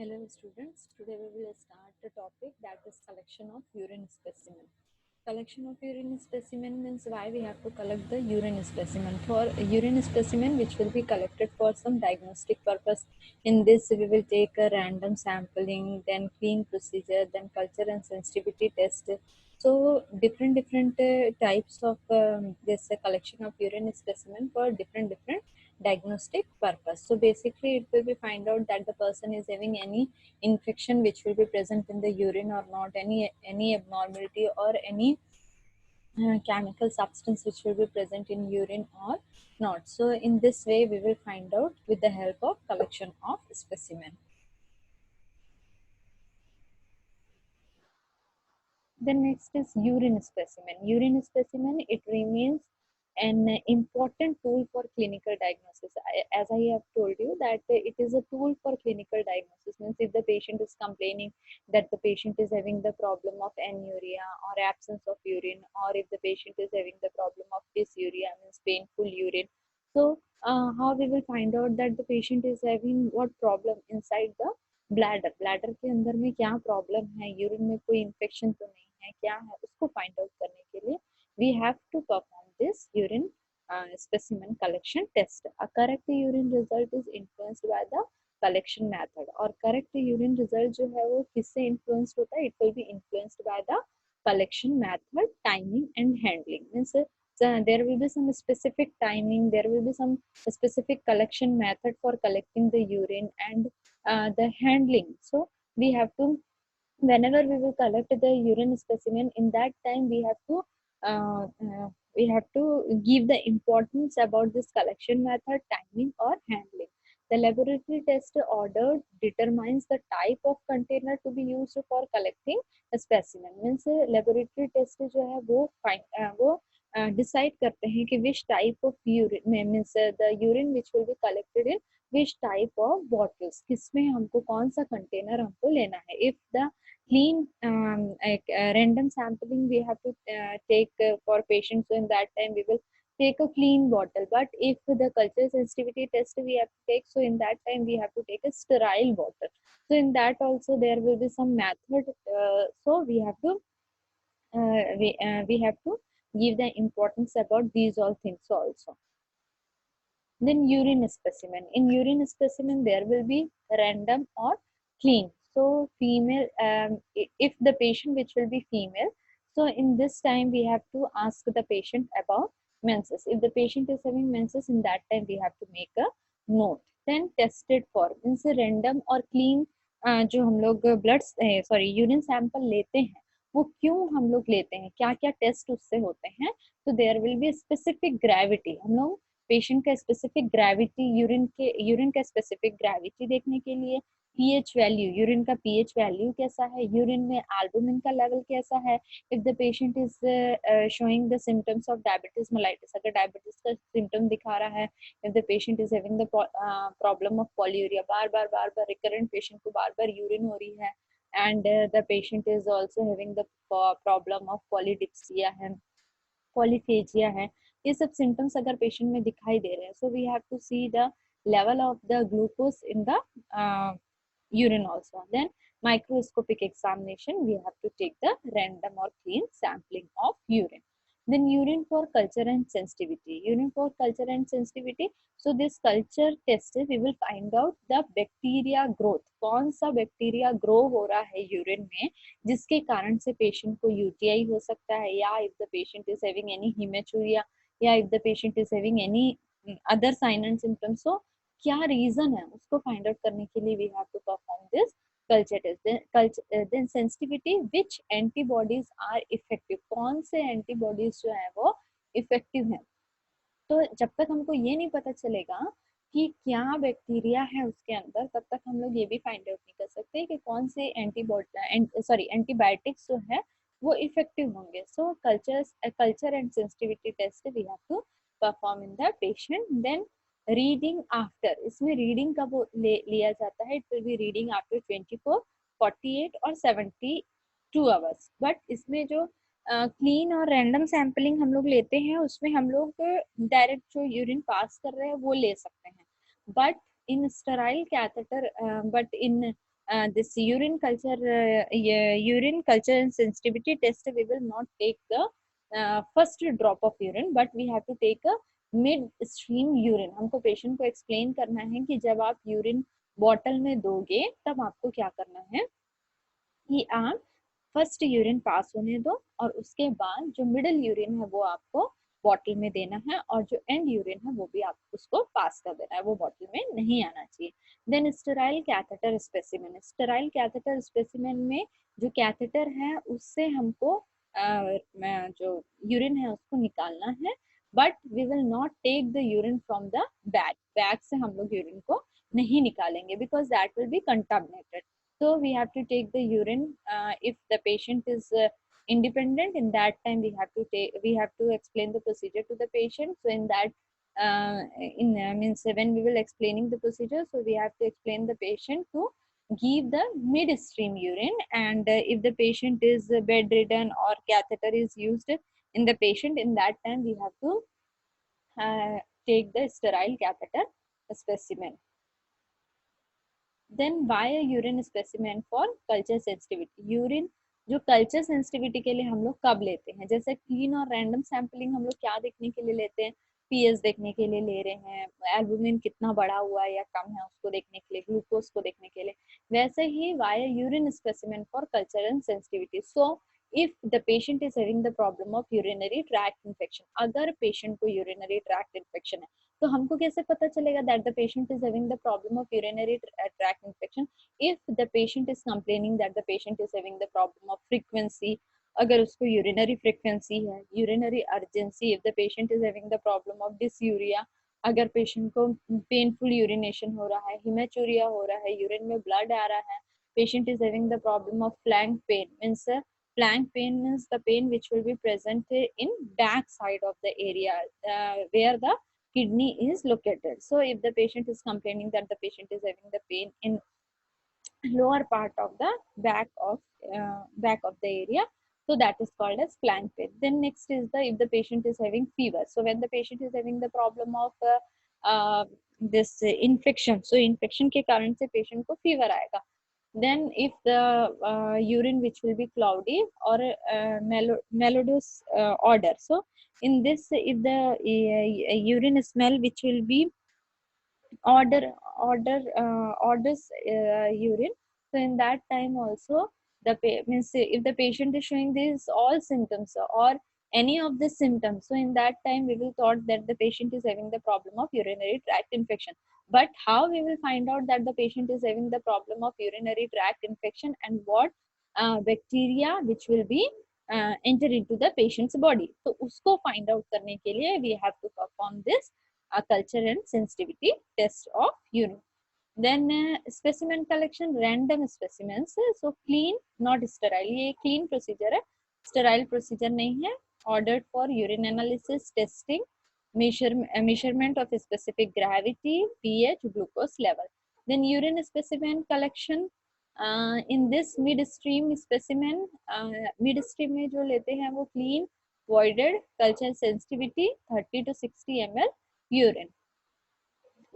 Hello students, today we will start the topic that is collection of urine specimen. Collection of urine specimen means why we have to collect the urine specimen. For urine specimen which will be collected for some diagnostic purpose. In this we will take a random sampling, then clean procedure, then culture and sensitivity test. So different types of this collection of urine specimen for different diagnostic purpose. So basically it will be find out that the person is having any infection which will be present in the urine or not, any abnormality or any chemical substance which will be present in urine or not. So in this way we will find out with the help of collection of specimen. Then next is urine specimen. Urine specimen, it remains an important tool for clinical diagnosis. As I have told you that it is a tool for clinical diagnosis. Means if the patient is complaining that the patient is having the problem of anuria or absence of urine, or if the patient is having the problem of dysuria, means painful urine. So how we will find out that the patient is having what problem inside the bladder के अंदर में क्या problem है, urine में कोई infection तो नहीं है, क्या है, उसको फाइंड आउट करने के लिए we have to perform this urine specimen collection test. A correct urine result is influenced by the collection method. और correct urine result जो है वो किससे influenced होता है? It will be influenced by the collection method, timing and handling. Means there will be some specific timing, there will be some specific collection method for collecting the urine and the handling. So we have to, whenever we will collect the urine specimen, in that time uh, uh, we have to give the importance about this collection method, timing or handling. The laboratory test order determines the type of container to be used for collecting a specimen. Means laboratory test जो है वो decide करते हैं कि which type of urine, means the urine which will be collected in which type of bottles, किसमें हमको कौन सा container हमको लेना है. If the clean random sampling we have to take for patients, so in that time we will take a clean bottle. But if the culture sensitivity test we have to take, so in that time we have to take a sterile bottle. So in that also there will be some method. So we have to we have to give the importance about these all things also. Then urine specimen. In urine specimen there will be random or clean. So female, if the patient which will be female, so in this time we have to ask the patient about menses. If the patient is having menses, in that time we have to make a note. Then tested for, means random और clean जो हम लोग blood urine sample लेते हैं, वो क्यों हम लोग लेते हैं, क्या क्या टेस्ट उससे होते हैं. तो there will be specific gravity. हम लोग पेशेंट का स्पेसिफिक ग्रेविटी, यूरिन का स्पेसिफिक ग्रेविटी देखने के लिए, पीएच वैल्यू, यूरिन का पीएच वैल्यू कैसा है, यूरिन में एल्बुमिन का लेवल कैसा है, if the patient is showing the symptoms of diabetes mellitus, अगर डायबिटीज का सिम्टम दिखा रहा है, if the patient is having the problem of polyuria, बार बार रिकरेंट पेशेंट को बार बार यूरिन हो रही है, and the patient is also having the problem of polydipsia है, पॉलीफेजिया है, ये सब सिम्टम्स अगर पेशेंट में दिखाई दे रहे हैं, so we have to see the level of the glucose in the urine also. Then microscopic examination, we have to take the random or clean sampling of urine. Then urine for culture and sensitivity. Urine for culture and sensitivity. So this culture test we will find out the bacteria growth. कौन सा bacteria grow हो रहा है urine में जिसके कारण से patient को यूटीआई हो सकता है, या if the patient is having any haematuria, या if the patient is having any other sign and symptoms. So क्या रीजन है उसको फाइंड आउट करने के लिए we have to perform this culture test. Then sensitivity, which antibodies are effective, कौन से antibodies जो है वो effective है. तो जब तक हमको ये नहीं पता चलेगा कि क्या बैक्टीरिया है उसके अंदर, तब तक हम लोग ये भी फाइंड आउट नहीं कर सकते कि कौन से एंटीबायोटिक्स जो है वो इफेक्टिव होंगे. So culture and sensitivity test we have to perform in the patient. Then reading after, इसमें रीडिंग कब लिया जाता है, it will be reading after 24, 48 और 72 आवर्स. बट इसमें जो क्लीन और रैंडम सैम्पलिंग हम लोग लेते हैं, उसमें हम लोग डायरेक्ट जो यूरिन पास कर रहे हैं वो ले सकते हैं. But in sterile catheter, but in this urine culture and sensitivity test, we will not take the first drop of urine, but we have to take a mid stream urine. हमको patient को explain करना है कि जब आप urine bottle में दोगे तब आपको क्या करना है कि आप फर्स्ट यूरिन पास होने दो और उसके बाद जो मिडिल यूरिन है वो आपको बॉटल में देना है और जो एंड यूरिन है वो भी आप उसको पास कर देना है, वो बॉटल में नहीं आना चाहिए. Then sterile catheter specimen. Sterile catheter specimen में जो कैथेटर है उससे हमको जो यूरिन है उसको निकालना है, but we will not take the urine from the bag. Bag से हम लोग यूरिन को नहीं निकालेंगे because that will be contaminated. So we have to take the urine. If the patient is independent, in that time we have to explain the procedure to the patient. So in that means when we will explaining the procedure, so we have to explain the patient to give the midstream urine, and if the patient is bedridden or catheter is used in the patient, in that time we have to take the sterile catheter specimen. Then why a urine specimen for culture sensitivity. Urine जो culture sensitivity के लिए हम लोग कब लेते हैं, जैसे clean और रैंडम सैम्पलिंग हम लोग क्या देखने के लिए लेते हैं, पीएच देखने के लिए ले रहे हैं, एल्बुमिन कितना बढ़ा हुआ है या कम है उसको देखने के लिए, ग्लूकोज को देखने के लिए. वैसे ही why urine specimen for culture and sensitivity. So if the patient is having the problem of urinary tract infection, अगर patient को urinary tract infection है तो हमको कैसे पता चलेगा that the patient is having the problem of urinary tract infection? If the patient is complaining that the patient is having the problem of frequency, अगर उसको urinary frequency है, urinary urgency, if the patient is having the problem of dysuria, अगर patient को painful urination हो रहा है, hematuria हो रहा है, urine में blood आ रहा है, patient is having the problem of flank pain. Means flank pain means the pain which will be present in back side of the area where the kidney is located. So if the patient is complaining that the patient is having the pain in lower part of the back of the area, so that is called as flank pain. Then next is the if the patient is having fever. So when the patient is having the problem of this infection, so infection के कारण से patient को fever आएगा. Then if the urine which will be cloudy or malodorous odor. So in this, if the urine smell which will be orders urine, so in that time also the means if the patient is showing these all symptoms or any of the symptoms, so in that time we will thought that the patient is having the problem of urinary tract infection. But how we will find out that the patient is having the problem of urinary tract infection and what bacteria which will be enter into the patient's body? So usko find out करने के लिए we have to perform this culture and sensitivity test of urine. Then specimen collection, random specimens. So clean, not sterile. ये clean procedure है, sterile procedure नहीं है. Ordered for urine analysis, testing, measurement of specific gravity, pH, glucose level. Then urine specimen collection. In this midstream specimen, midstream में जो लेते हैं वो clean, voided, culture sensitivity 30 to 60 ml urine.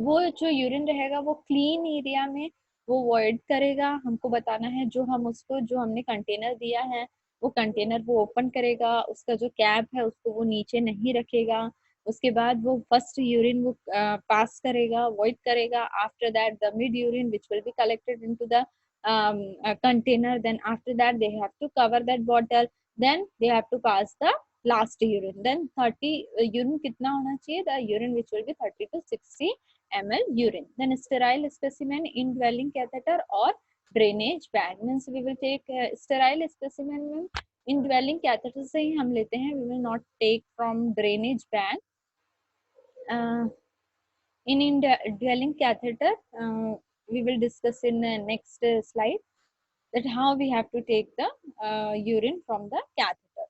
वो जो यूरिन रहेगा वो क्लीन एरिया में वो वॉइड करेगा. हमको बताना है जो हम उसको जो हमने कंटेनर दिया है वो कंटेनर वो ओपन करेगा, उसका जो कैप है उसको वो नीचे नहीं रखेगा. उसके बाद वो फर्स्ट यूरिन वो पास करेगा, वॉइड करेगा. After that the mid urine which will be collected into the container. Then after that they have to cover that bottle, then they have to pass the last urine. Then 30 urine कितना होना चाहिए? The urine which will be 30 to 60 ml urine. Then sterile specimen, indwelling catheter or drainage bag. Means we will take sterile specimen में indwelling catheter से ही हम लेते हैं. We will not take from drainage bag. In indwelling catheter, we will discuss in the next slide that how we have to take the urine from the catheter.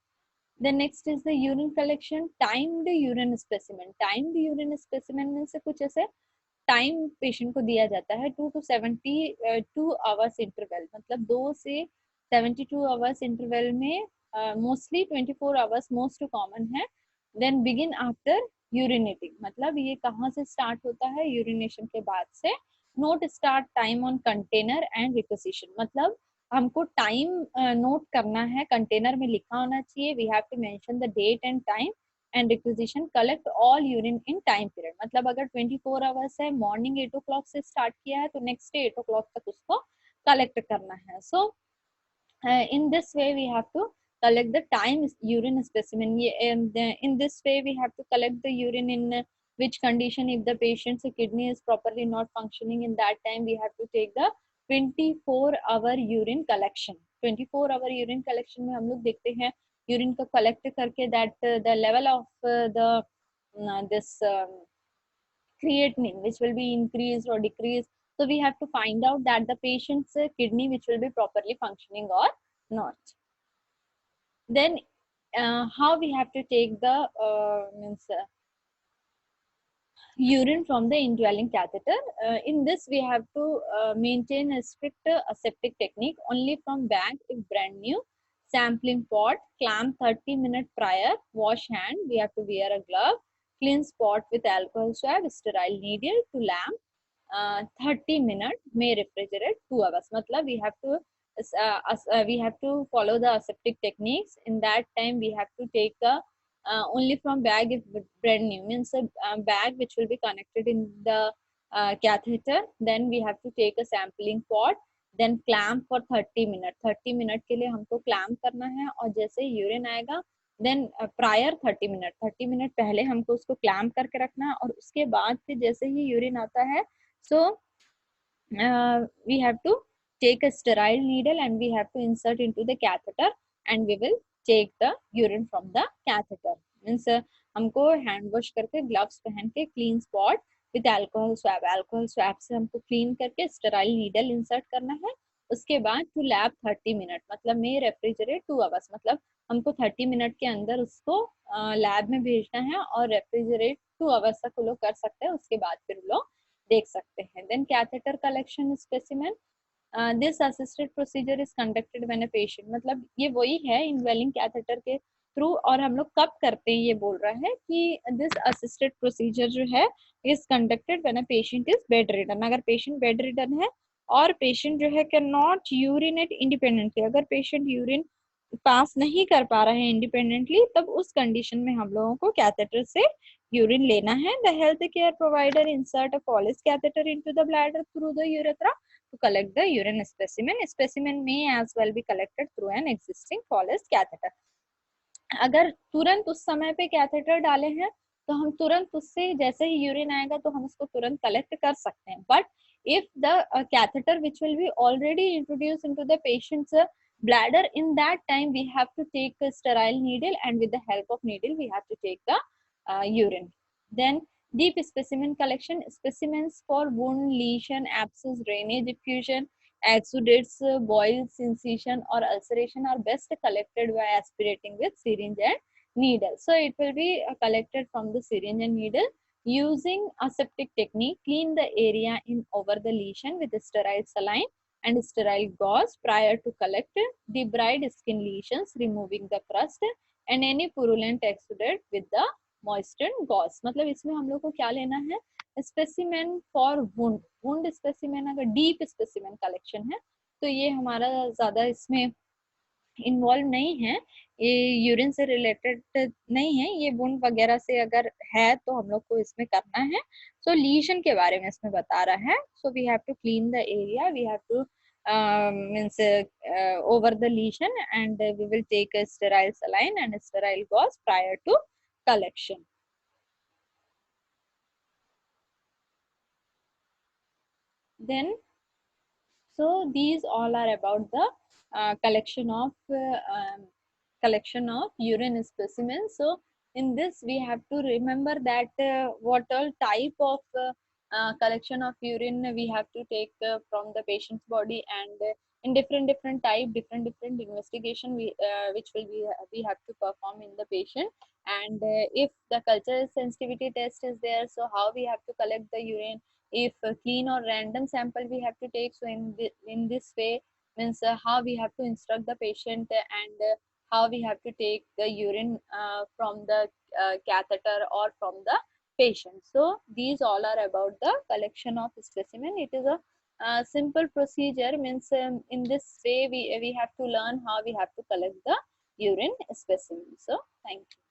The next is the urine collection, timed urine specimen. Timed urine specimen में से कुछ ऐसे time patient को दिया जाता है 2 to 72 hours interval, मतलब 2 से 72 आवर्स इंटरवल में मोस्टली 24 आवर्स मोस्ट कॉमन है. देन बिगिन आफ्टर यूरिनेटिंग, मतलब ये कहाँ से स्टार्ट होता है? यूरिनेशन के बाद से note start time on container and requisition, मतलब हमको टाइम नोट करना है, कंटेनर में लिखा होना चाहिए, we have to mention the date and time and requisition collect all urine in time period, मतलब अगर 24 आवर्स है, मॉर्निंग 8 ओ क्लॉक से स्टार्ट किया है तो नेक्स्ट डे 8 ओ क्लॉक तक उसको कलेक्ट करना है. सो in this way we have to collect the time urine specimen. And in this way we have to collect the urine in which condition, if the patient's kidney is properly not functioning, in that time we have to take the 24-hour urine collection. 24-hour urine collection में हम लोग देखते हैं urine को collect करके that the level of the this creatinine which will be increased or decreased. So we have to find out that the patient's kidney which will be properly functioning or not. Then how we have to take the means urine from the indwelling catheter. In this we have to maintain a strict aseptic technique, only from bag if brand new, sampling pot, clamp 30 minutes prior, wash hand, we have to wear a glove, clean spot with alcohol swab, sterile needle to lamp, 30 minutes, may refrigerate 2 hours. मतलब we have to follow the aseptic techniques. In that time we have to take the only from bag if brand new, means a bag which will be connected in the catheter. Then we have to take a sampling pot, then clamp for 30 minutes. 30 minutes के लिए हमको clamp करना है, और जैसे ही urine आएगा then prior 30 minute, 30 minute पहले हमको उसको क्लैम्प करके रखना है, और उसके बाद फिर जैसे ही यूरिन आता है, so we have to take a sterile needle and we have to insert into the catheter and we will take the urine from the catheter. Means हमको हैंड वॉश करके ग्लव्स पहन के clean spot with alcohol swab, alcohol swab से हमको clean करके sterile needle insert करना है. उसके बाद टू लैब 30 मिनट, मतलब मे रेफ्रिजरेट 2 आवर्स, मतलब हमको 30 मिनट के अंदर उसको लैब में भेजना है, और रेफ्रिजरेट 2 आवर्स तक वो लोग कर सकते हैं, उसके बाद फिर वो लोग देख सकते हैं. Then catheter collection specimen, this assisted procedure is conducted when a patient, मतलब ये वही है इनवेलिंग कैथेटर के थ्रू. और हम लोग कब करते हैं ये बोल रहा है कि दिस असिस्टेड प्रोसीजर जो है is conducted when a patient is bed ridden. अगर पेशेंट बेड रिडन है और पेशेंट जो है कैन नॉट यूरिनेट इंडिपेंडेंटली, अगर पेशेंट यूरिन पास नहीं कर पा रहे हैं इंडिपेंडेंटली, तब उस कंडीशन में हम लोगों को कैथेटर से यूरिन लेना है. The health care provider insert a polish catheter into the bladder through the urethra to collect the urine specimen. Specimen may as well be collected through an existing Follis catheter. अगर तुरंत उस समय पे catheter डाले हैं तो हम तुरंत उससे जैसे ही यूरिन आएगा तो हम उसको तुरंत कलेक्ट कर सकते हैं. But if the catheter which will be already introduced into the patient's bladder, in that time we have to take a sterile needle and with the help of needle we have to take the urine. Then deep specimen collection, specimens for wound, lesion, abscess, drainage, effusion, exudates, boils, incision or ulceration are best collected by aspirating with syringe and needle. So it will be collected from the syringe and needle. Using aseptic technique, clean the area in over the lesion with sterile saline and sterile gauze prior to collect. Debride skin lesions, removing the crust and any purulent exudate with the moistened gauze. मतलब इसमें हम लोग को क्या लेना है, specimen for wound. Wound specimen अगर deep specimen collection है तो ये हमारा ज्यादा इसमें इन्वॉल्व नहीं है, ये यूरिन से रिलेटेड नहीं है, ये वुंड वगैरह से अगर है तो हम लोग को इसमें करना है. सो लीशन के बारे में इसमें बता रहा है. So we have to clean the area, we have to means over the lesion and we will take a sterile saline and a sterile gauze prior to collection. Then so these all are about the collection of urine specimens. So in this we have to remember that what all type of collection of urine we have to take from the patient's body, and in different type different investigation which will be we have to perform in the patient. And if the culture sensitivity test is there, so how we have to collect the urine, if clean or random sample we have to take. So in this way means how we have to instruct the patient and how we have to take the urine from the catheter or from the patient. So these all are about the collection of specimen. It is a simple procedure, means in this way we have to learn how we have to collect the urine specimen. So thank you.